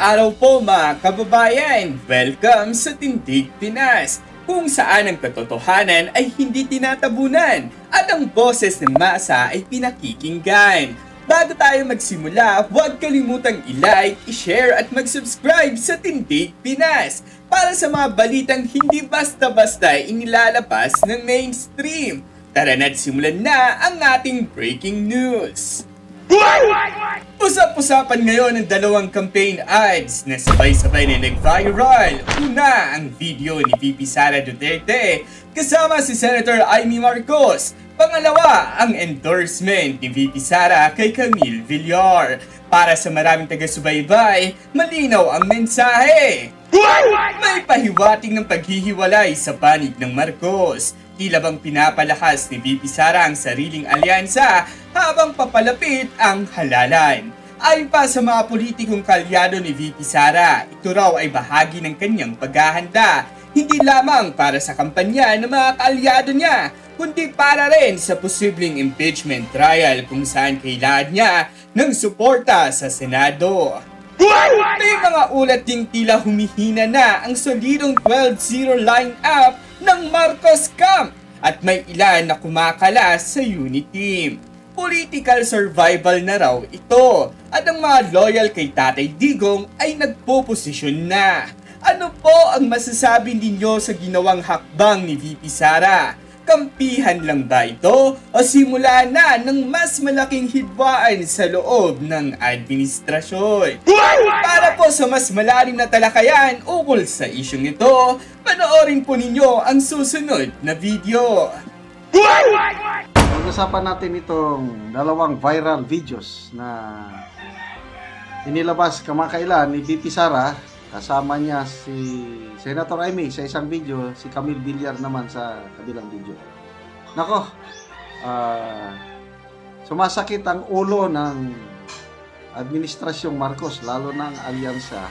araw po mga kababayan! Welcome sa Tindig Pinas, kung saan ang katotohanan ay hindi tinatabunan at ang boses ng masa ay pinakikinggan. Bago tayo magsimula, huwag kalimutang i-like, i-share at mag-subscribe sa Tindig Pinas para sa mga balitang hindi basta-basta inilalabas ng mainstream. Tara na't simulan na ang ating breaking news! Usap-usapan ngayon ang dalawang campaign ads na sabay-sabay na nag-viral. Una, ang video ni VP Sara Duterte kasama si Senator Amy Marcos. Pangalawa, ang endorsement ni VP Sara kay Camille Villar. Para sa maraming taga-subaybay, malinaw ang mensahe. May pahiwatig ng paghihiwalay sa panig ng Marcos. Tila bang pinapalakas ni VP Sara ang sariling alyansa habang papalapit ang halalan. Ayon pa sa mga politikong kalyado ni VP Sara, ito raw ay bahagi ng kanyang paghahanda, hindi lamang para sa kampanya ng mga kalyado niya, kundi para rin sa posibleng impeachment trial kung saan kailangan niya ng suporta sa Senado. May mga ulat ding tila humihina na ang solidong 12-0 line-up ng Marcos Camp at may ilan na kumakala sa unit team. Political survival na raw ito at ang mga loyal kay Tatay Digong ay nagpoposisyon na. Ano po ang masasabi ninyo sa ginawang hakbang ni VP Sara? Kampihan lang ba ito o simula na ng mas malaking hidwaan sa loob ng administrasyon? Para po sa mas malalim na talakayan ukol sa isyong ito, panoorin po ninyo ang susunod na video. Pag-usapan natin itong dalawang viral videos na inilabas kamakailan ni VP Sara. Kasama niya si Senator Amy sa isang video, si Camille Villar naman sa kabilang video. Nako, sumasakit ang ulo ng Administrasyong Marcos, lalo ng alyansa,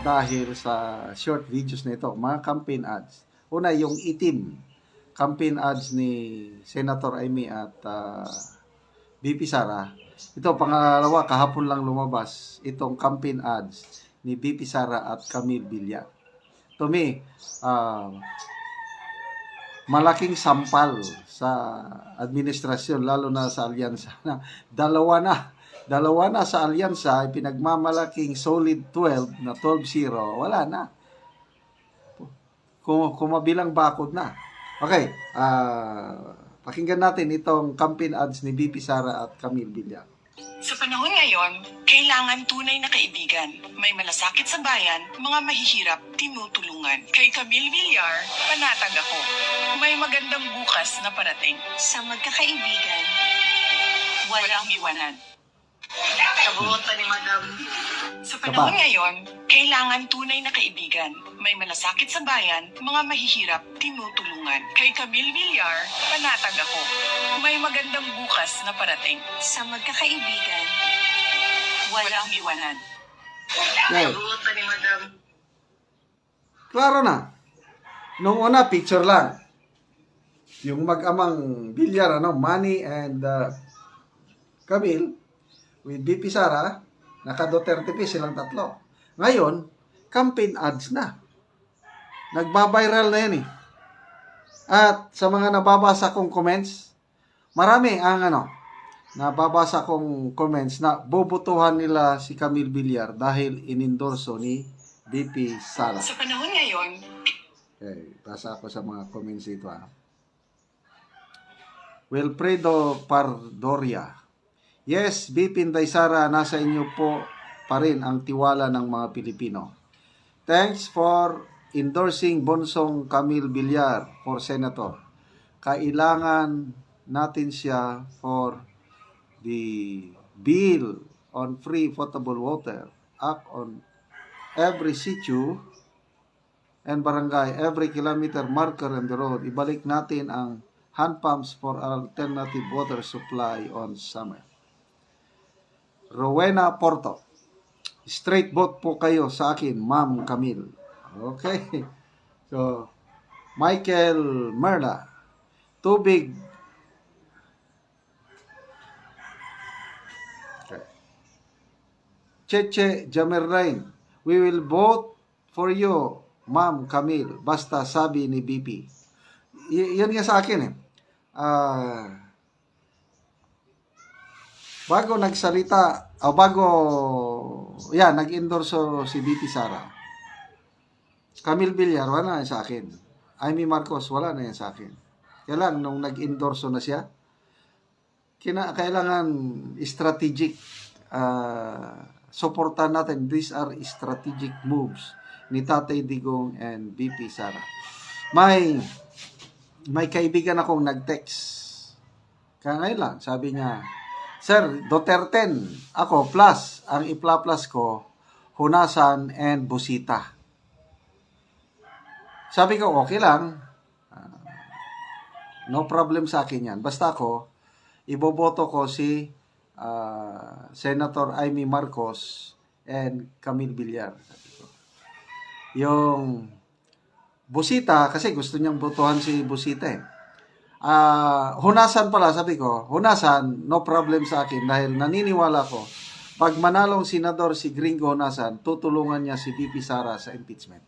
dahil sa short videos na ito, mga campaign ads. Una, yung itim, campaign ads ni Senator Amy at VP Sara. Ito, pangalawa, kahapon lang lumabas itong campaign ads ni VP Sara at Camille Villar. To me, malaking sampal sa administrasyon, lalo na sa alyansa. Dalawa na sa alyansa ay pinagmamalaking solid 12 na 12-0. Wala na. Kumabilang bakod na. Okay, pakinggan natin itong campaign ads ni VP Sara at Camille Villar. Sa panahon ngayon, kailangan tunay na kaibigan. May malasakit sa bayan, mga mahihirap, tinutulungan. Kay Camille Villar, panatag ako. May magandang bukas na parating. Sa magkakaibigan, Walang iwanan. kabuotan ni Madam. Sa panahon ngayon, kailangan tunay na kaibigan. May malasakit sa bayan, mga mahihirap, tinutulungan. Kay Camille Villar, panatag ako. May magandang bukas na parating. Sa magkakaibigan, Walang iwanan. Okay. kabuotan ni Madam. Klaro na. Nung una, picture lang. Yung mag-amang Villar, Manny and Camille, with VP Sara, naka-Duterte silang tatlo. Ngayon, campaign ads na. Nagbabiral na yan eh. At sa mga nababasa kong comments, marami ang nababasa kong comments na bobotohan nila si Camille Villar dahil inendorso ni VP Sara. Sa panahon ngayon, Okay, basa ako sa mga comments dito. Wilfredo Pardoria. Yes, VP Inday Sara, nasa inyo po pa rin ang tiwala ng mga Pilipino. Thanks for endorsing Bonsong Camille Villar for Senator. Kailangan natin siya for the bill on free potable water. Act on every situ and barangay, every kilometer marker on the road. Ibalik natin ang hand pumps for alternative water supply on summer. Rowena Porto. Straight vote po kayo sa akin, Ma'am Camille. Okay. So, Michael Merla. Tubig. Okay. Cheche Jamerlain. We will vote for you, Ma'am Camille. Basta sabi ni BP. Yan nga sa akin eh. Bago nagsalita, nag-endorso si BP Sara. Camille Villar, wala na yan sa akin. Amy Marcos, wala na yan sa akin. Kaya lang, nung nag-endorso na siya, kailangan strategic. Supportan natin. These are strategic moves ni Tatay Digong and BP Sara. May kaibigan akong nag-text. Kaya ngayon lang, sabi niya, Sir, Duterte, ako, plus, ang ipla-plus ko, Hunasan and Busita. Sabi ko, okay lang. No problem sa akin yan. Basta ako, iboboto ko si Senator Amy Marcos and Camille Villar. Sabi ko. Yung Busita, kasi gusto niyang botohan si Busita eh. Hunasan pala, sabi ko, Hunasan, no problem sa akin dahil naniniwala ko, pag manalong senador si Gringo Hunasan, tutulungan niya si BP Sara sa impeachment.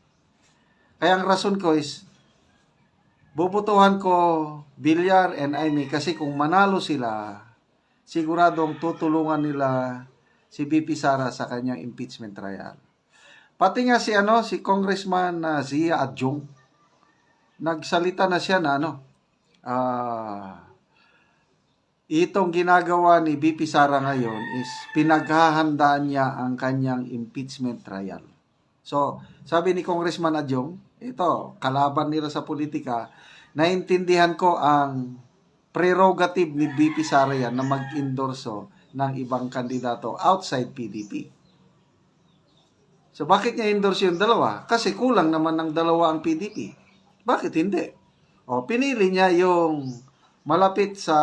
Kaya ang rason ko is, bubutuhan ko Villar and Amy kasi kung manalo sila, siguradong tutulungan nila si BP Sara sa kanyang impeachment trial. Pati nga si Congressman Zia Adjong, nagsalita na siya na itong ginagawa ni BP Sara ngayon is pinaghahandaan niya ang kanyang impeachment trial. So, sabi ni Congressman Adjong, ito, kalaban nila sa politika, naintindihan ko ang prerogative ni BP Sara yan na mag-endorso ng ibang kandidato outside PDP. So, bakit niya endorse yung dalawa? Kasi kulang naman ng dalawa ang PDP. Bakit hindi? Pinili niya yung malapit sa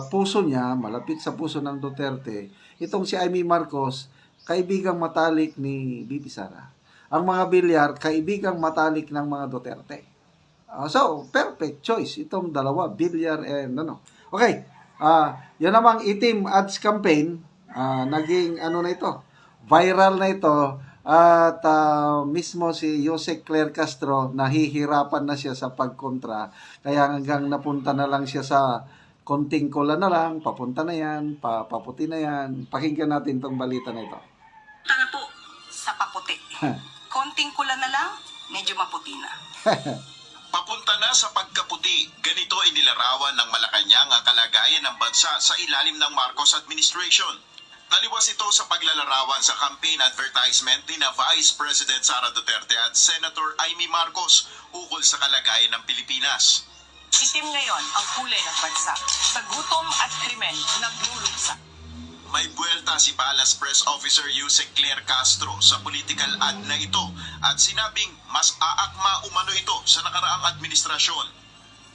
puso niya, malapit sa puso ng Duterte, itong si Amy Marcos, kaibigang matalik ni BP Sara. Ang mga Villar, kaibigang matalik ng mga Duterte. So, perfect choice. Itong dalawa, Villar and Okay, yun namang itim ads campaign, naging na ito, viral na ito, at mismo si Jose Claire Castro, nahihirapan na siya sa pagkontra, kaya hanggang napunta na lang siya sa konting kula na lang, papunta na yan, paputi na yan. Pakinggan natin tong balita na ito. Tara po sa paputi. Konting kula na lang, medyo maputi na. Papunta na sa pagkaputi, ganito inilarawan ng Malacanang ang kalagayan ng bansa sa ilalim ng Marcos administration. Taliwas ito sa paglalarawan sa campaign advertisement ni na Vice President Sara Duterte at Senator Amy Marcos ukol sa kalagayan ng Pilipinas. Itim ngayon ang kulay ng bansa. Sa gutom at krimen, nagluluksa. May buwelta si Palace Press Officer Jose Claire Castro sa political ad na ito at sinabing mas aakma umano ito sa nakaraang administrasyon.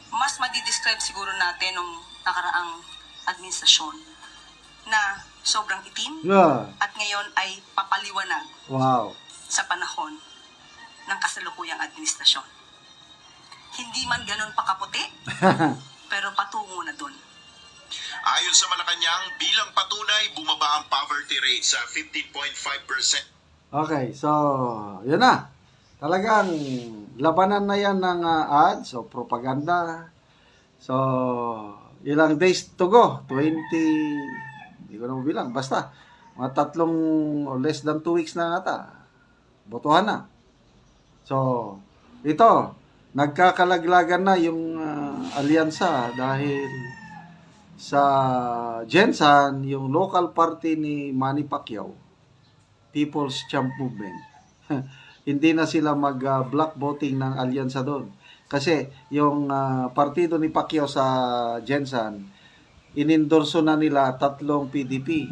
Mas madidescribe siguro natin nung nakaraang administrasyon na sobrang itim at ngayon ay papaliwanag sa panahon ng kasalukuyang administrasyon. Hindi man ganun pakaputi, pero patungo na dun. Ayon sa Malacanang, bilang patunay, bumaba ang poverty rate sa 15.5%. Okay, so, yun na. Talagang labanan na yan ng ads o propaganda. So, ilang days to go? 20, hindi ko na mabilang. Basta, mga 3 o less than 2 weeks na ata. Botohan na. So, ito, nagkakalaglagan na yung alyansa dahil sa Jensan, yung local party ni Manny Pacquiao, People's Champ Movement, hindi na sila mag-block voting ng alyansa doon. Kasi yung partido ni Pacquiao sa Jensan, inendorso na nila 3 PDP,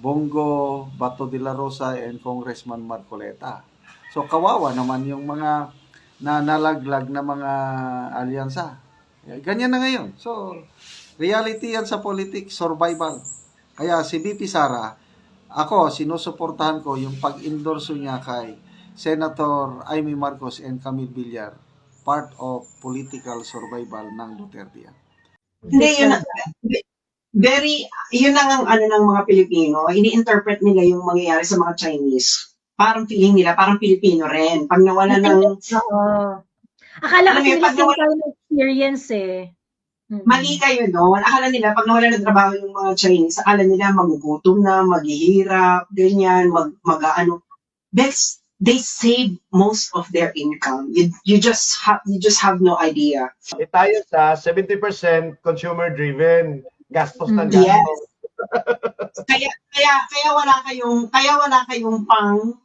Bongo, Bato de la Rosa, and Congressman Marcoleta. So kawawa naman yung mga nalaglag na mga alyansa. Ganyan na ngayon. So, reality yan sa politics, survival. Kaya si BP Sara, ako, sinusuportahan ko yung pag-endorso niya kay Senator Amy Marcos and Camille Villar, part of political survival ng Duterte yan. Hindi, yun ang ng mga Pilipino. Ini-interpret nila yung mangyayari sa mga Chinese. parang feeling nila, parang Pilipino rin. Pag nawala ng, Oo. Akala Alam mo kasi yun, nila pag same nawala- tayo ng experience eh. mali kayo doon. Akala nila, pag nawala ng trabaho yung mga Chinese, akala nila magugutom na, maghihirap, ganyan, mag-ano. They save most of their income. You just have no idea. Tayo sa 70% consumer driven. Gastos ng Mm. Yes. gastos. Kaya wala kayong pang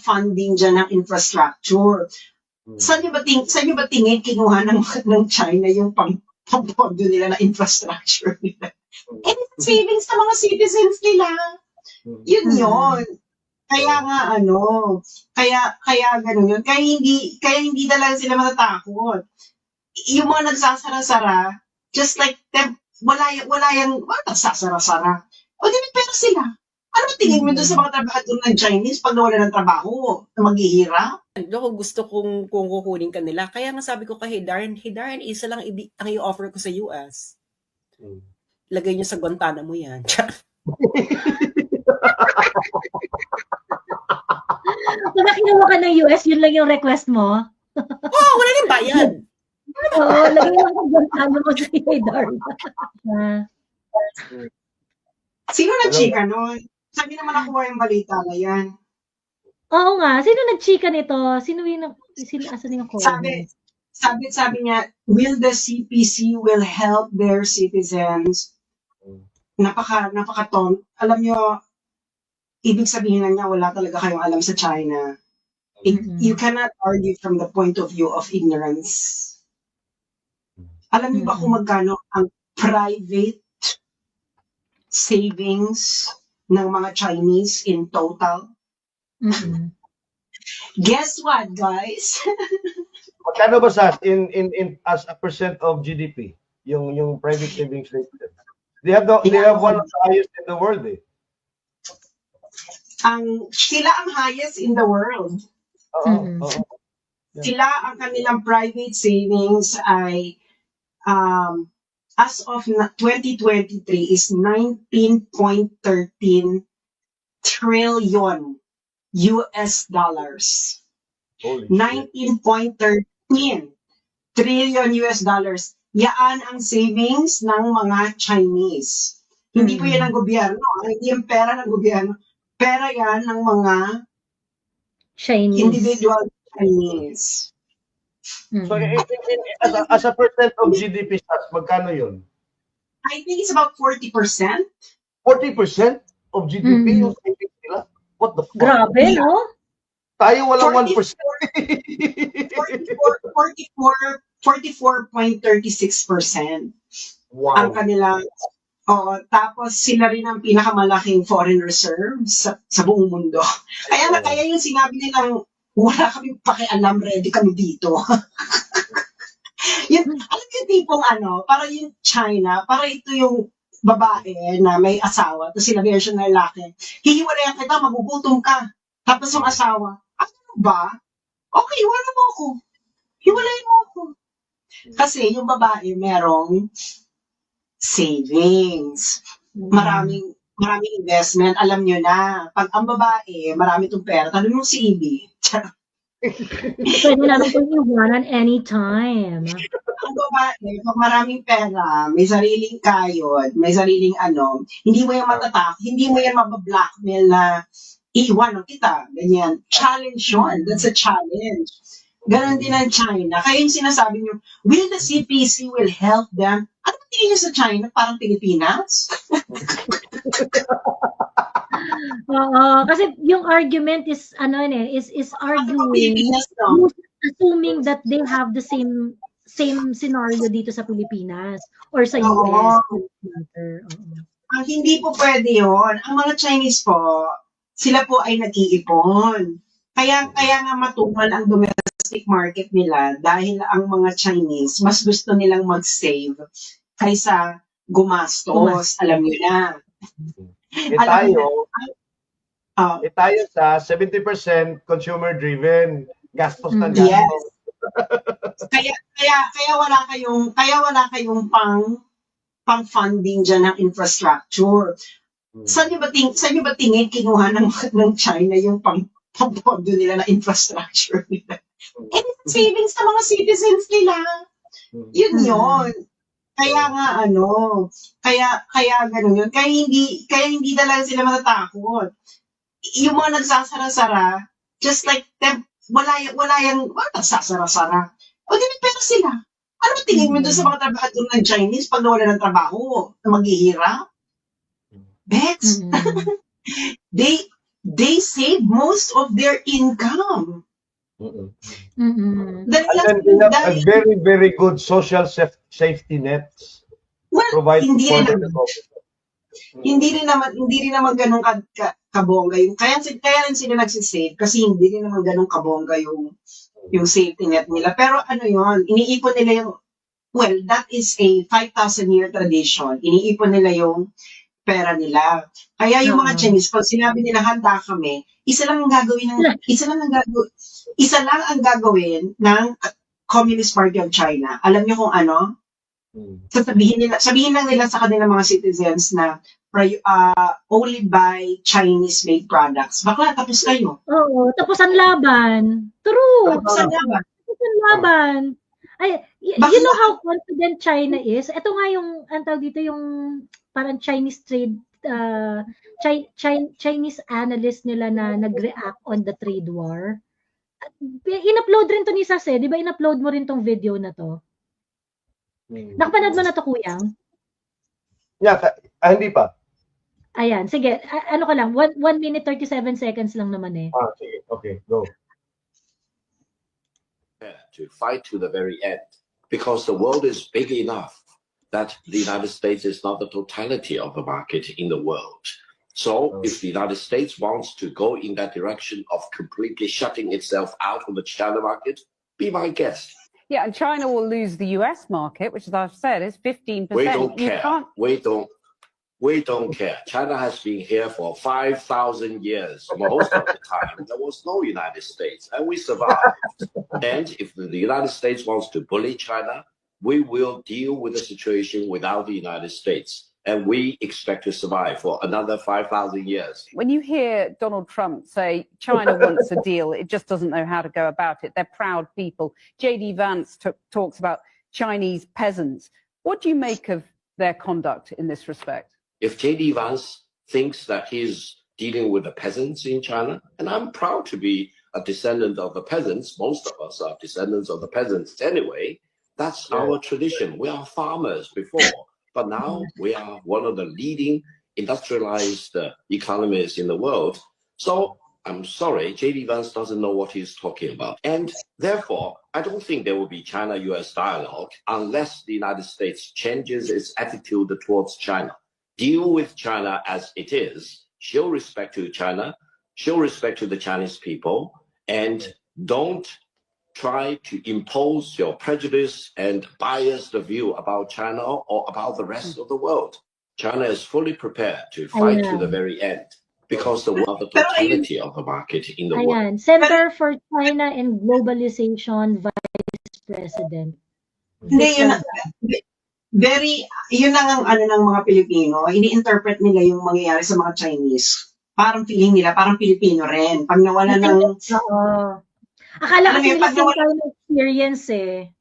funding diyan ng infrastructure. Saan niyo ba tingin kinuha ng China yung pang-pondo nila na infrastructure nila? And savings sa mga citizens nila. Yun. Kaya nga kaya ganun yun. Kaya hindi talaga sila matatakot. Yung mga nagsasara-sara, just like them, wala nagsasara-sara. O di may pera sila. Ano ba tingin mo doon sa mga trabahador ng Chinese pag nawala ng trabaho, maghihirap? Ako gusto kung kukunin ka nila. Kaya nga sabi ko kay Darren, isa lang ang i-offer ko sa US. Lagay niyo sa Guantanamo yan. Kung kinuha ka ng US, yun lang yung request mo? Wala rin bayad. Oo, lagay mo ang gantano mo sa kay Darla. Sino nag-chika nun? Sabi naman nakuha yung balita na yan. Oo nga, sino nag-chika nito? Asan yung code? Sabi niya, will the CPC will help their citizens? Alam nyo, ibig sabihin lang niya, wala talaga kayong alam sa China. You cannot argue from the point of view of ignorance. Alam niyo ba kung magkano ang private savings ng mga Chinese in total? Guess what, guys? Magkano ba sa in as a percent of GDP yung private savings rate? They have one of the highest in the world eh. Sila ang highest in the world. Oo. Sila ang kanilang private savings ay as of 2023 is 19.13 trillion US dollars. 19.13 trillion US dollars. Yaan ang savings ng mga Chinese. Hindi po yan ang gobyerno. Hindi yung pera ng gobyerno. Pera yan ng mga Chinese. individual Chinese. So as a percent of GDP, magkano yun? I think it's about 40%. 40% of GDP yung savings nila? What the fuck? Grabe, no? Tayo walang 1%. 44.36%. Wow. Ang kanilang, tapos sila rin ang pinakamalaking foreign reserve sa buong mundo. Kaya yung sinabi nilang, wala kaming pakialam, ready kami dito. Alam yung tipong parang yung China, parang ito yung babae na may asawa, tapos sinabi siya ng lalaki, hihiwalayan kita, magugutom ka. Tapos yung asawa, ano ba? Okay, wala mo ako. Hiwalayan mo ako. Kasi yung babae merong savings. Maraming investment. Alam nyo na, pag ang babae, marami itong pera, tanong mo si Ibi. Pwede namin kung iwanan anytime. Ang babae, pag maraming pera, may sariling kayod, may sariling hindi mo yan matatak, hindi mo yan mabablackmail na iiwanan kita. Ganyan. Challenge yun. That's a challenge. Ganon din ang China. Kaya yung sinasabi nyo, will the CPC will help them? Ano ba tingin nyo sa China? Parang Pilipinas? Oo, kasi yung argument is is arguing Pilipinas, no? assuming that they have the same scenario dito sa Pilipinas or sa US. Ang hindi po pwede yun. Ang mga Chinese po, sila po ay nag-iipon. Kaya nga matumal ang domestic market nila dahil ang mga Chinese mas gusto nilang mag-save kaysa gumastos. Alam niyo na. Tayo sa 70% consumer driven. Gastos ng gastos. Yes. Kaya wala kayong pang funding diyan ng infrastructure. Saan niyo ba tingin kinuha ng China yung pampondo nila na infrastructure nila. And savings sa mga citizens nila. Yun yun. Kaya nga kaya ganun yun. Kaya hindi talaga sila matatakot. Yung mga nagsasara-sara, just like them, wala yung nagsasara-sara. O di pero sila. Ano ba tingin mo doon sa mga trabahador ng Chinese pag nawala ng trabaho na maghihirap? Bex, they save most of their income. And then they have a very, very good social safety nets provided for the government. Hindi rin naman ganun kabongga yung kaya rin sila nagsisave kasi hindi rin naman ganun kabongga yung safety net nila. Pero yun, iniipon nila yung that is a 5,000 year tradition. Iniipon nila yung pera nila. Kaya yung mga Chinese, pag sinabi nila handa kami, isa lang ang gagawin ng Communist Party of China. Alam niyo kung ano? Sabihin lang nila sa kanilang mga citizens na only buy Chinese-made products. Bakla, tapos kayo. Oo, tapos ang laban. True. Tapos ang laban. Ay, you know how confident China is? Ito nga yung, ang tawag dito, yung parang Chinese trade, Chinese analyst nila na nag-react on the trade war. In-upload rin to ni Sase. Di ba in-upload mo rin tong video na to? Nakapanood mo na to, Kuyang? Yeah, hindi pa. Ayan, sige. Ano ka lang, 1 minute 37 seconds lang naman eh. Sige. Okay, go. To fight to the very end, because the world is big enough that the United States is not the totality of the market in the world. So if the United States wants to go in that direction of completely shutting itself out of the China market, be my guest. Yeah, and China will lose the US market, which, as I've said, is 15%. We don't care. We don't care. China has been here for 5,000 years. Most of the time, there was no United States, and we survived. And if the United States wants to bully China, we will deal with the situation without the United States. And we expect to survive for another 5,000 years. When you hear Donald Trump say China wants a deal, it just doesn't know how to go about it. They're proud people. J.D. Vance talks about Chinese peasants. What do you make of their conduct in this respect? If J.D. Vance thinks that he's dealing with the peasants in China, and I'm proud to be a descendant of the peasants, most of us are descendants of the peasants anyway, that's our tradition. We are farmers before, but now we are one of the leading industrialized economies in the world. So I'm sorry, J.D. Vance doesn't know what he's talking about. And therefore, I don't think there will be China-US dialogue unless the United States changes its attitude towards China. Deal with China as it is, show respect to China, show respect to the Chinese people, and don't try to impose your prejudice and biased view about China or about the rest of the world. China is fully prepared to fight to the very end because the totality of the market in the world. Center for China and Globalization Vice President. Yun ang ng mga Pilipino, ini-interpret nila yung mangyayari sa mga Chinese. Parang feeling nila, parang Pilipino rin. Pag nawala ng... Akala kasi nila same kind of experience eh.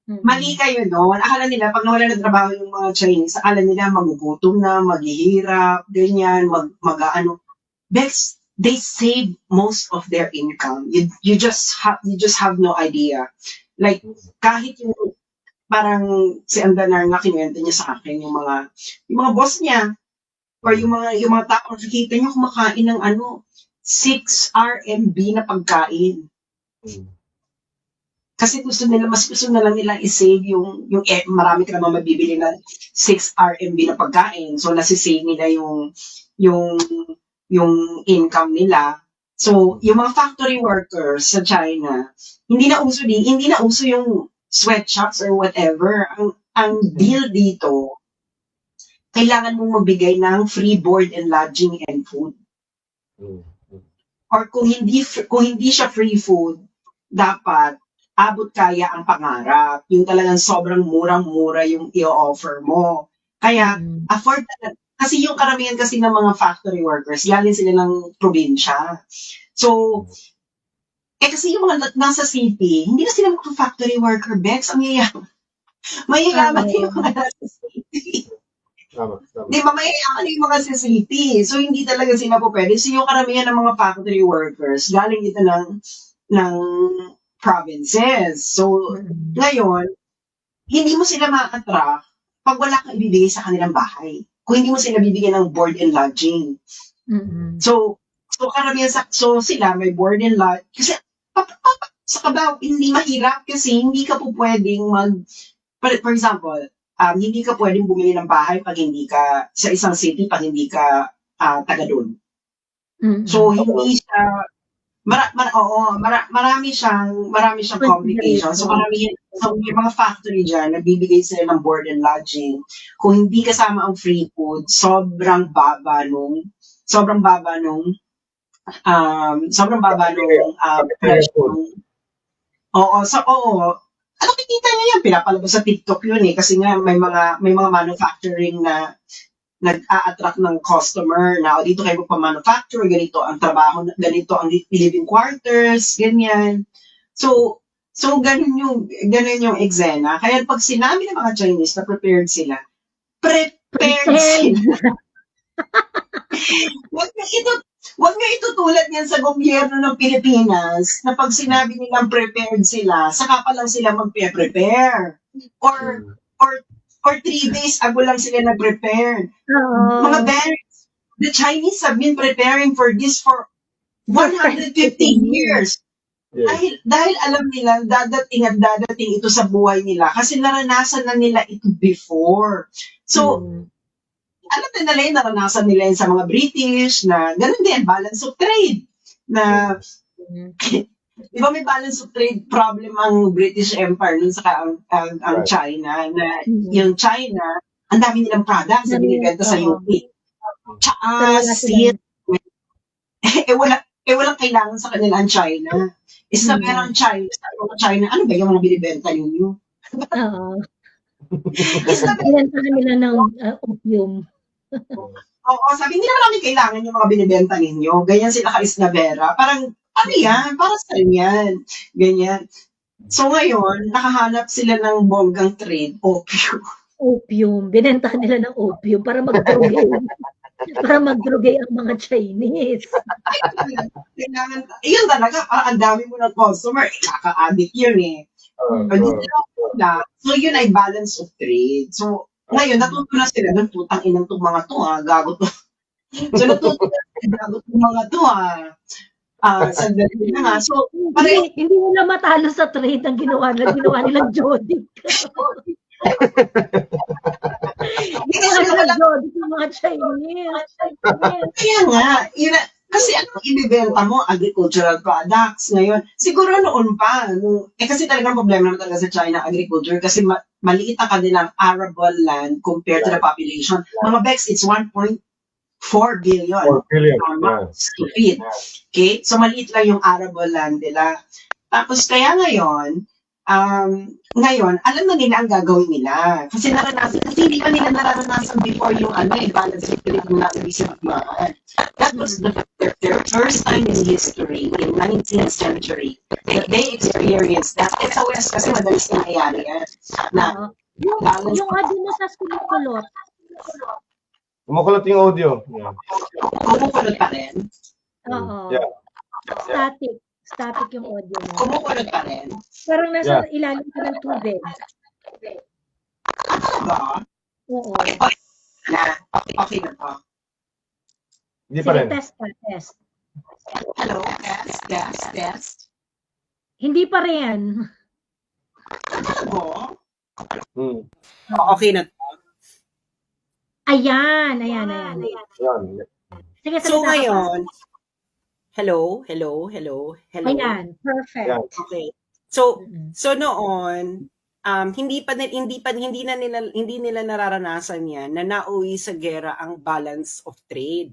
Mali kayo doon. Akala nila, pag nawala ng trabaho yung mga Chinese, akala nila magugutom na, maghihirap, ganyan, Bex, they save most of their income. You just have no idea. Like, kahit yung parang si Andanar nga kinuwento niya sa akin yung mga boss niya or yung mga tao nakikita niyo kumakain ng 6 RMB na pagkain. Kasi mas gusto na lang nila i-save yung marami ka naman mabibili na 6 RMB na pagkain. So nasi-save nila yung income nila. So yung mga factory workers sa China, hindi na uso yung sweatshops or whatever. Ang deal dito, kailangan mong magbigay ng free board and lodging and food. Or kung hindi siya free food, dapat abot kaya ang pangarap. Yung talagang sobrang murang-mura yung i-offer mo. Kaya, afford na. Kasi yung karamihan kasi ng mga factory workers, galing sila ng probinsya. So, kasi yung mga nasa city, hindi na sila factory worker, Bex, ang yayaman. Mayayaman yung mga nasa city. Tama. Di ba, mayayaman yung mga sa city. So, hindi talaga sila po pwede. So, yung karamihan ng mga factory workers, galing dito ng provinces. So, ngayon, hindi mo sila ma-attract pag wala kang ibibigay sa kanilang bahay. Kung hindi mo sila bibigyan ng board and lodging. So karamihan so sila may board and lodge. Kasi, sa Cubao, hindi mahirap kasi hindi ka po pwedeng for example, hindi ka pwedeng bumili ng bahay pag hindi ka, sa isang city, pag hindi ka taga doon. So, hindi siya, marami siyang complication. So, yung mga factory dyan, nagbibigay sila ng board and lodging. Kung hindi kasama ang free food, sobrang baba nung presyo. Ano kikita niya yan? Pinapalabas sa TikTok yun eh. Kasi nga may mga manufacturing na nag-a-attract ng customer na dito kayo magpa-manufacture, ganito ang trabaho, ganito ang living quarters, ganyan. So ganun yung eksena. Kaya pag sinabi ng mga Chinese na prepared sila, Wag nga itutulad yan sa gobyerno ng Pilipinas na pag sinabi nilang prepared sila, saka pa lang sila magpe-prepare. Or 3 days ago lang sila nag-prepare. Mga parents, the Chinese have been preparing for this for 150 years. Dahil alam nila dadating ito sa buhay nila kasi naranasan na nila ito before. So, alam na nila yung naranasan nila yun sa mga British na ganun din, balance of trade. Na, di ba may balance of trade problem ang British Empire nun saka ang China, na yung China, ang dami nilang products na binibenta sa UK. Tsaka, walang kailangan sa kanila ang China. Is na merang China, ano ba yung mga binibenta ninyo? Binenta nila ng opium. Oo, sabi nila namin kailangan yung mga binibenta ninyo. Ganyan sila ka-Isnabera. Parang, ano yan? Para saan yan? Ganyan. So ngayon, nakahanap sila ng bonggang trade, opium. Binenta nila ng opium para mag-drogay. Para mag-drogay ang mga Chinese. Kailangan, yun talaga, ang dami mo ng customer, kaka-addict yun eh. So yun ay balance of trade. So, ngayon, natuto na sila ng putang inang itong mga to, gago to. So, natuto na sila, gago itong mga to, sandali na nga. So, hindi nila matalo sa trade ang ginawa nilang Jody. Ginawa nilang Jody sa mga Chinese. Kaya nga, kasi anong ibibenta mo? Agricultural products ngayon. Siguro noon pa. Kasi talagang problema naman talaga sa China agriculture kasi maliit ang kanilang arable land compared to the population. Mga Bex, it's 1.4 billion. 4 billion. To feed. Okay? So maliit lang yung arable land nila. Tapos kaya ngayon, alam na nila ang gagawin nila. Kasi hindi pa nila naranasan before yung balance of trade na recent mga. That was their first time in history, in 19th century, that they experienced that. SOS kasi madalas nangyayari yan. Yung audio mo sa kumukulot. Kumukulot yung audio. Kumukulot pa rin? Oo. Yeah. Static yung audio mo. Kumukulot pa rin? Parang nasa ilalim ka ng tubig. Ba? Oo. Okay na to. Hindi pa rin. Test. Hello, test. Hindi pa rin. Okay na to. Ayan. Sige, So salita ka pa. ngayon, hello. Ayan, perfect. Yan. Okay. So noon, hindi nila nararanasan yan na nauwi sa gera ang balance of trade.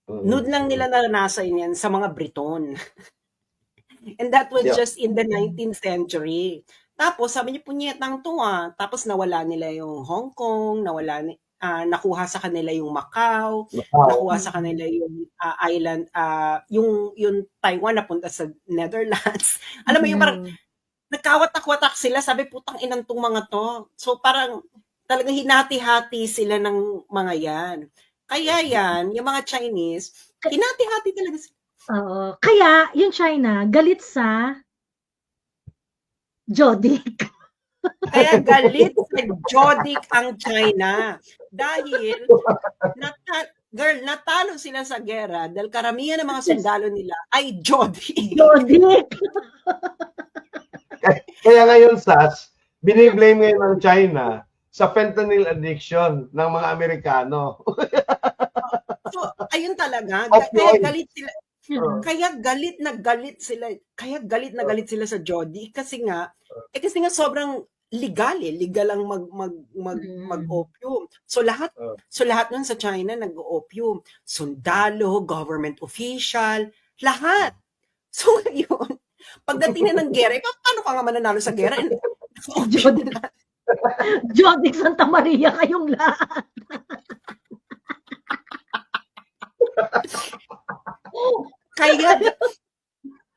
Noon lang nila naranasan yan sa mga Briton. And that was just in the 19th century. Tapos sabi niyo punyetang to Tapos nawala nila yung Hong Kong, nakuha sa kanila yung Macau, Wow. nakuha sa kanila yung island, yung Taiwan napunta sa Netherlands. Alam mo yung parang nagkawatak-watak sila, sabi putang inang tong mga to. So parang talagang hinati-hati sila ng mga yan. Kaya yan, yung mga Chinese, hinati-hati talaga sila. Oo. Kaya, yung China, galit sa Jodik. Kaya galit sa Jodik ang China. Dahil, natalo sila sa gera dahil karamihan ng mga sundalo nila ay Jodik. Jodik. Kaya ngayon, Sas, biniblame ngayon ng China sa fentanyl addiction ng mga Amerikano. So, ayun talaga. Opioid. Kaya galit sila. Kaya galit na galit sila. Kaya galit na galit sila sa Jody kasi nga sobrang legal legal ang mag-opium. So lahat nun sa China nag-opium. Sundalo, government official, lahat. So ngayon, pagdating na ng gera, paano ka nga mananalo sa gera? Jodik Santa Maria kayong lahat.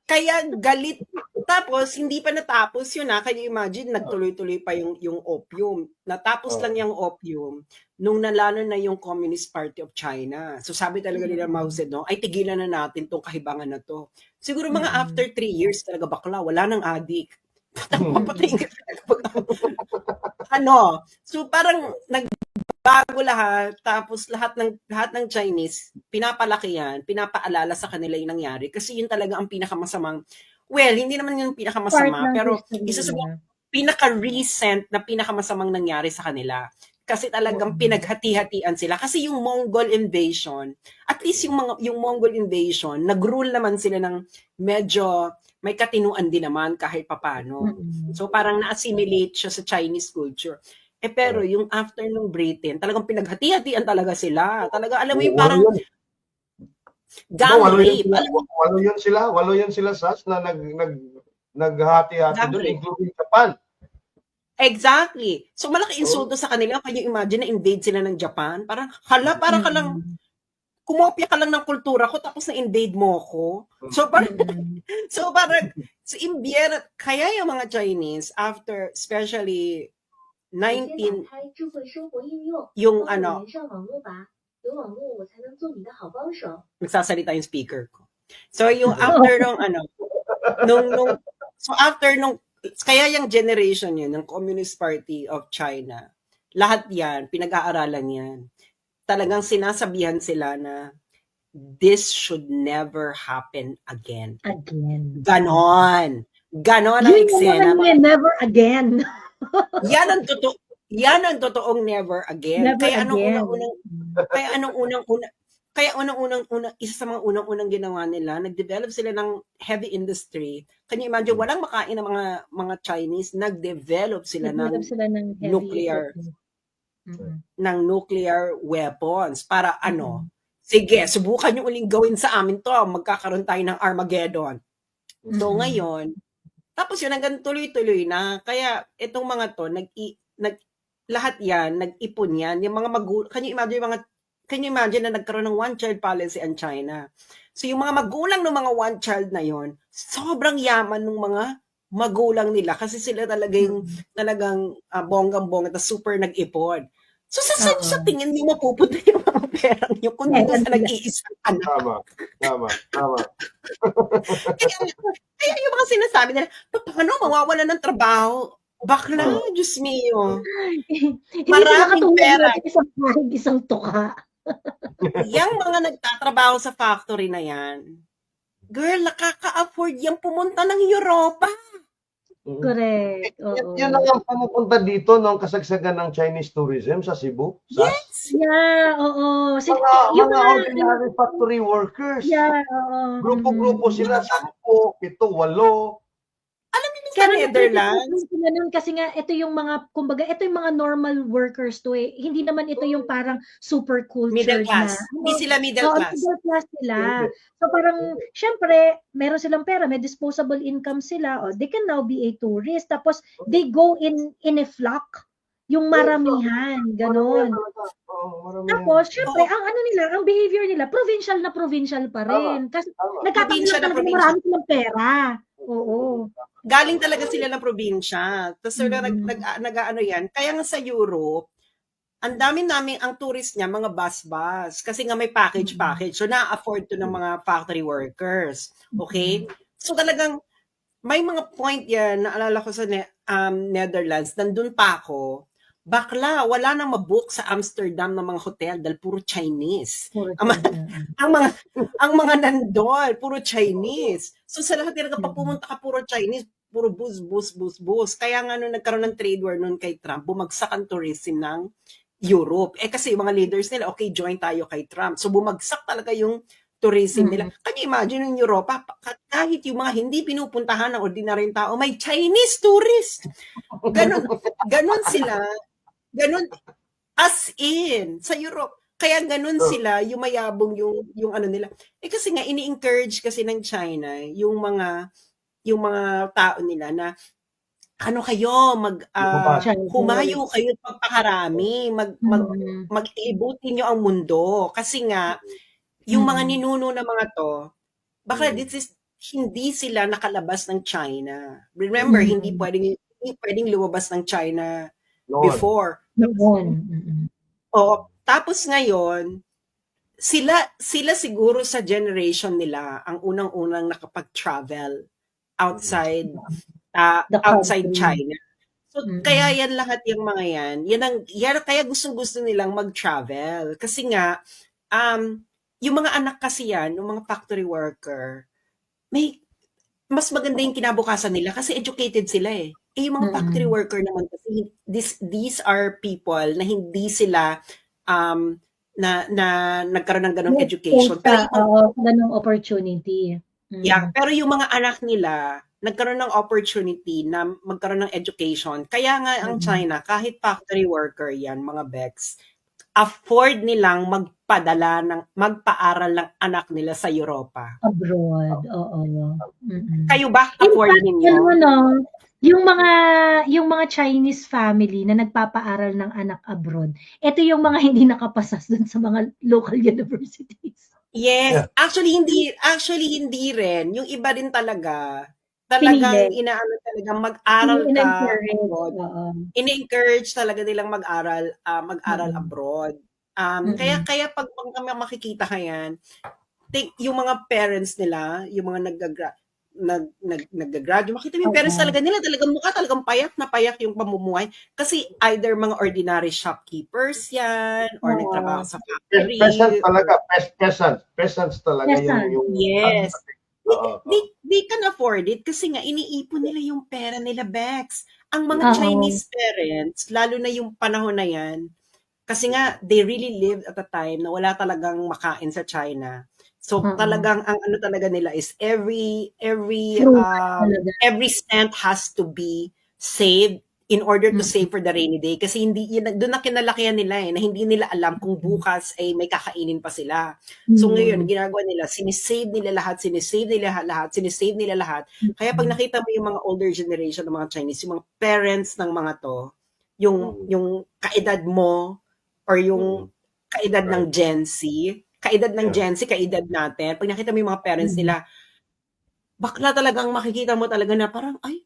Kaya galit. Tapos, hindi pa natapos yun ha. Kaya imagine, nagtuloy-tuloy pa yung opium. Natapos lang yung opium nung nalalo na yung Communist Party of China. So sabi talaga nila Mao Zedong, ay tigilan na natin tong kahibangan na to. Siguro mga after 3 years talaga bakla, wala nang adik. So parang nagbago lahat, tapos lahat ng Chinese pinapalaki yan, pinapaalala sa kanila yung nangyari kasi yun talaga ang pinakamasamang, well, hindi naman yung pinakamasama, pero isa sa mga pinaka-recent na pinakamasamang nangyari sa kanila. Kasi talagang pinaghati-hatian sila. Kasi yung Mongol invasion, at least yung Mongol invasion, nag-rule naman sila ng medyo may katinuan din naman kahit papano. So parang na-assimilate siya sa Chinese culture. Pero yung after ng Britain, talagang pinaghati-hatian talaga sila. Talaga, alam mo yung parang gang rape. Walo yun sila, Sas, na naghati-hati doon, including Japan. Exactly. So malaki insulto sa kanila. Can you imagine na invade sila ng Japan? Parang, parang ka lang, kumopya ka lang ng kultura ko tapos na-invade mo ko. So parang, kaya yung mga Chinese, after, especially, yung nagsasalita yung speaker ko. So yung after kaya yung generation yun, ng Communist Party of China, lahat yan, pinag-aaralan yan. Talagang sinasabihan sila na this should never happen again. Ganon ang eksena. Never again. Yan ang totoong never again. Kaya unang-unang, isa sa mga unang-unang ginawa nila, nag-develop sila ng heavy industry. Can you imagine, walang makain ng mga Chinese, nag-develop sila ng nuclear weapons para sige, subukan nyo uling gawin sa amin to, magkakaroon tayo ng Armageddon. So ngayon, tapos yun, hanggang tuloy-tuloy na, kaya itong mga to, lahat yan, nag-ipon yan, yung mga can you imagine na nagkaroon ng one-child policy ang China? So yung mga magulang ng mga one-child na yon, sobrang yaman ng mga magulang nila kasi sila talagang bonggang-bongga at super nag-ipon. So sa tingin niyo mapupunta yung mga perang nyo kung hindi sa nag-iisang anak. Tama. Kaya yung mga sinasabi nila, paano mawawala ng trabaho? Bakla, Diyos mio. Maraming pera. Isang tuka. Yung mga nagtatrabaho sa factory na yan, girl, nakaka-afford yung pumunta ng Europa. Correct. Yan ang pumupunta dito ng kasagsagan ng Chinese tourism sa Cebu. Yes. Yeah, oo. Yung mga ordinary factory workers. Yeah, oo. Grupo-grupo sila, 10, 7, 8. Alam niyo sa Netherlands? Kasi nga, ito yung mga, kumbaga, ito yung mga normal workers to eh. Hindi naman ito yung parang super cultured middle class. na. Hindi sila middle class. Middle class sila. So parang, syempre, meron silang pera, may disposable income sila. They can now be a tourist. Tapos, they go in a flock. Yung maramihan, ganon. Tapos, syempre, ang ano nila, ang behavior nila, provincial na provincial pa rin. Kasi nagkataon Probinsya lang na talaga na probinsya. marami silang pera. Oo. Galing talaga sila ng probinsya. Tapos nag-ano yan. Kaya nga sa Europe, ang dami namin, ang tourist niya, mga bus. Kasi nga may package. So, na-afford to ng mga factory workers. Okay? So, talagang, may mga point yan, naalala ko sa Netherlands, nandun pa ako, bakla, wala nang mabook sa Amsterdam ng mga hotel dahil puro Chinese. Ang mga nandun, puro Chinese. So, sa lahat talaga, pag pumunta ka, puro Chinese, puro bus. Kaya nga nung nagkaroon ng trade war noon kay Trump, bumagsak ang tourism ng Europe. Kasi yung mga leaders nila, okay, join tayo kay Trump. So bumagsak talaga yung tourism nila. Can you imagine in Europa, kahit yung mga hindi pinupuntahan ng ordinaryong tao, may Chinese tourist. Ganon sila. Ganon, as in, sa Europe. Kaya ganon sila, yung mayabong yung ano nila. Kasi nga, ini-encourage kasi ng China, yung mga tao nila na ano kayo, humayo kayo at magpakarami, mag-ibutin nyo ang mundo. Kasi nga, yung mga ninuno na mga to, baka hindi sila nakalabas ng China. Remember, hindi pwedeng lumabas ng China before. Tapos ngayon, sila siguro sa generation nila, ang unang-unang nakapag-travel outside China. So, kaya yan lahat yung mga yan kaya gustong-gusto nilang mag-travel. Kasi nga, yung mga anak kasi yan, yung mga factory worker, mas maganda yung kinabukasan nila kasi educated sila eh. Yung mga factory worker naman kasi, these are people na hindi sila, na nagkaroon ng ganong education. Pero ganong opportunity. Yeah, pero yung mga anak nila, nagkaroon ng opportunity na magkaroon ng education. Kaya nga ang China, kahit factory worker yan, mga Bex, afford nilang magpaaral ng anak nila sa Europa. Abroad, oo. Kayo ba? Afford ninyo? Yung mga Chinese family na nagpapaaral ng anak abroad, ito yung mga hindi nakapasas dun sa mga local universities. Yes. Actually, hindi rin. Yung iba din talagang inaano talaga mag-aral ka abroad. Ini-encourage talaga nilang mag-aral abroad. Kaya pag makikita ka yan, yung mga parents nila, yung mga nag-graduate, makita mo yung parents talagang mukha talagang payak na payak yung pamumuhay. Kasi either mga ordinary shopkeepers yan, or nagtrabaho sa factory. Peasants talaga yung yes. They can afford it kasi nga iniipon nila yung pera nila, Bex. Ang mga Chinese parents, lalo na yung panahon na yan, kasi nga they really lived at a time na wala talagang makain sa China. So talagang ang ano talaga nila is every cent has to be saved in order to save for the rainy day. Kasi doon na kinalakihan nila na hindi nila alam kung bukas ay may kakainin pa sila. So ngayon, ginagawa nila, sinisave nila lahat. Kaya pag nakita mo yung mga older generation ng mga Chinese, yung mga parents ng mga to, yung kaedad mo, or yung kaedad ng Gen Z, kaedad natin, pag nakita mo yung mga parents nila, bakla talagang makikita mo talaga na parang, ay,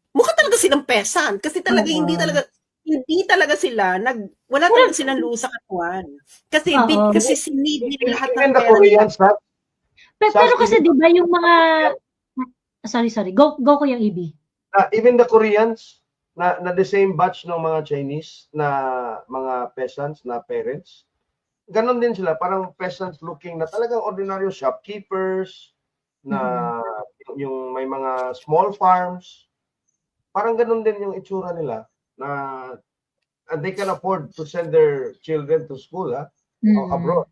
mukha talaga silang peasant kasi talaga hindi talaga sila wala talaga silang lusa katawan. Kasi sinid nila lahat ng pera. Pero kasi 'di ba yung mga sorry, go ko yung EB. Even the Koreans na the same batch ng mga Chinese na mga peasants na parents, ganon din sila, parang peasants looking na talagang ordinary shopkeepers na yung may mga small farms. Parang ganun din yung itsura nila na they can afford to send their children to school abroad.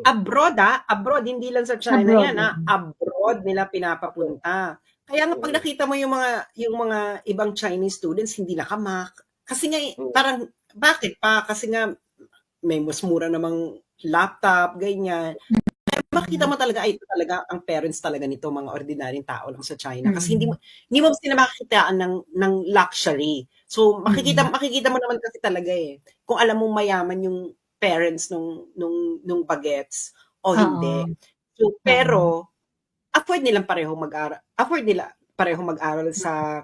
Abroad, hindi lang sa China yan abroad nila pinapapunta. Kaya nga pag nakita mo yung mga ibang Chinese students hindi nakamak. Kasi nga parang bakit pa? Kasi nga may mas mura namang laptop, ganyan. makikita mo talaga ay ito talaga ang parents talaga nito, mga ordinaryong tao lang sa China kasi hindi mo sila makikitaan ng luxury. So makikita mo naman kasi talaga kung alam mong mayaman yung parents nung bagets o hindi. So pero afford nila parehong mag-aral sa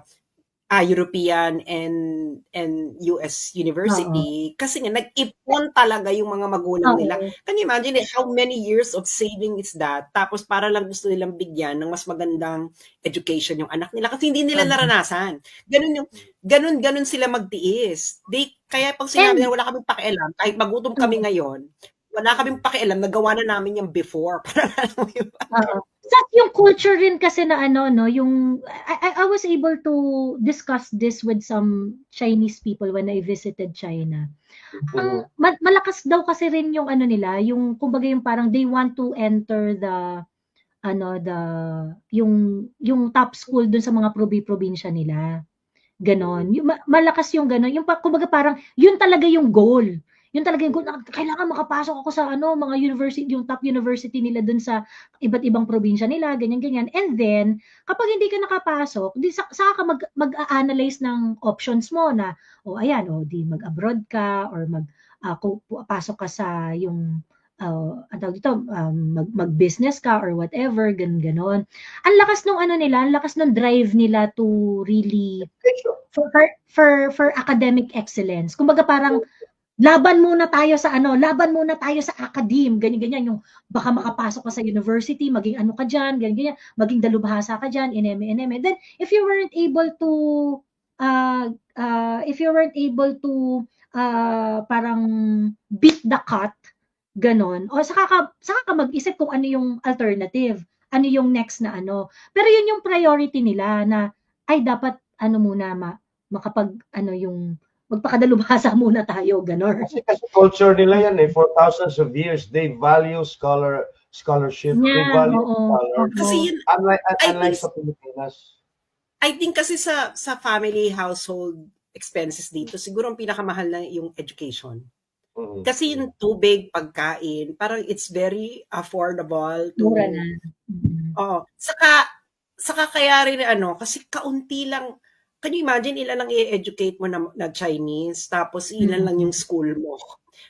European and US university kasi nga nag-ipon talaga yung mga magulang nila. Can you imagine how many years of saving is that? Tapos para lang gusto nilang bigyan ng mas magandang education yung anak nila kasi hindi nila naranasan. Ganun sila magtiis. Kaya pag sinabi nila wala kaming pakialam, kahit magutom kami ngayon, wala kaming pakialam, nagawa na namin yung before. Sa yung culture rin kasi na yung I was able to discuss this with some Chinese people when I visited China. Ang malakas daw kasi rin yung nila, yung kumbaga yung parang they want to enter yung top school dun sa mga probinsya nila. Ganon. Malakas yung ganon. Yung kumbaga parang yun talaga yung goal. Yun talaga yung goal. Kailangan makapasok ako sa mga university, yung top university nila dun sa iba't ibang probinsya nila, ganyan-ganyan. And then, kapag hindi ka nakapasok, saka ka mag-analyze ng options mo na, di mag-abroad ka or pasok ka sa yung mag-business ka or whatever, ganon. Ang lakas nung nila, ang lakas nung drive nila to really for academic excellence. Kumbaga parang laban muna tayo sa academe, ganyan yung baka makapasok ka sa university, maging ka diyan, ganyan, maging dalubhasa ka diyan, ineme. Then if you weren't able to parang beat the cut, ganon, o saka ka mag-isip kung ano yung alternative, ano yung next na Pero yun yung priority nila na ay dapat muna makapag yung magpakadalubhasa muna tayo, ganon. Kasi culture nila yan for thousands of years. They value scholarship. They value scholar. Kasi yun, unlike sa Pilipinas. I think kasi sa family household expenses dito, siguro ang pinakamahal na yung education. Kasi yung tubig, pagkain, parang it's very affordable. Mura na. Saka kaya rin kasi kaunti lang. Can you imagine ilan lang i-educate mo na Chinese, tapos ilan lang yung school mo.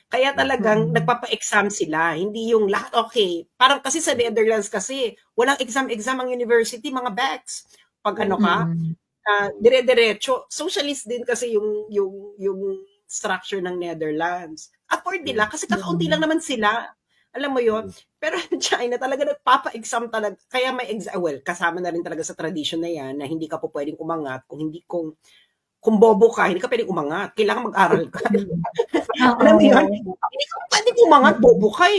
Kaya talagang nagpapa-exam sila, hindi yung lahat okay. Parang kasi sa Netherlands kasi, walang exam ang university, mga backs. Pag dire-diretso. Socialist din kasi yung structure ng Netherlands. Afford nila kasi kakaunti lang naman sila. Alam mo yon. Pero China talaga nagpapa-exam talaga. Kaya may exam, kasama na rin talaga sa tradition na yan na hindi ka po pwedeng umangat kung bobo ka, hindi ka pwedeng umangat. Kailangan mag-aral ka. Alam mo yun? Hindi ka pwedeng umangat, bobo ka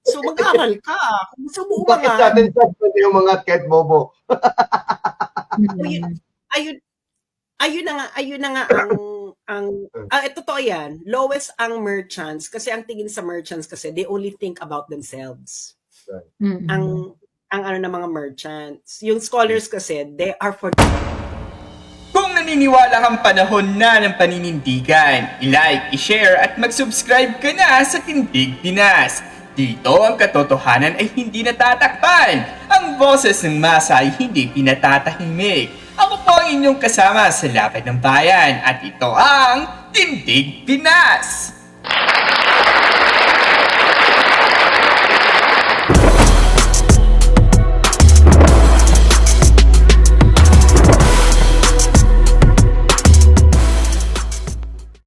So mag-aral ka. Kung gusto mo umangat. Bakit sa atin pwede umangat kahit bobo? Ayun na nga totoo yan. Lowest ang merchants kasi ang tingin sa merchants kasi they only think about themselves. Right. Ang ng mga merchants. Yung scholars kasi they are for. Kung naniniwala kang panahon na ng paninindigan, i-like, i-share at mag-subscribe ka na sa Tindig Pinas. Dito ang katotohanan ay hindi natatakpan. Ang boses ng masa ay hindi pinatatahimik. Ako po ang inyong kasama sa Laban ng Bayan at ito ang Tindig Pinas!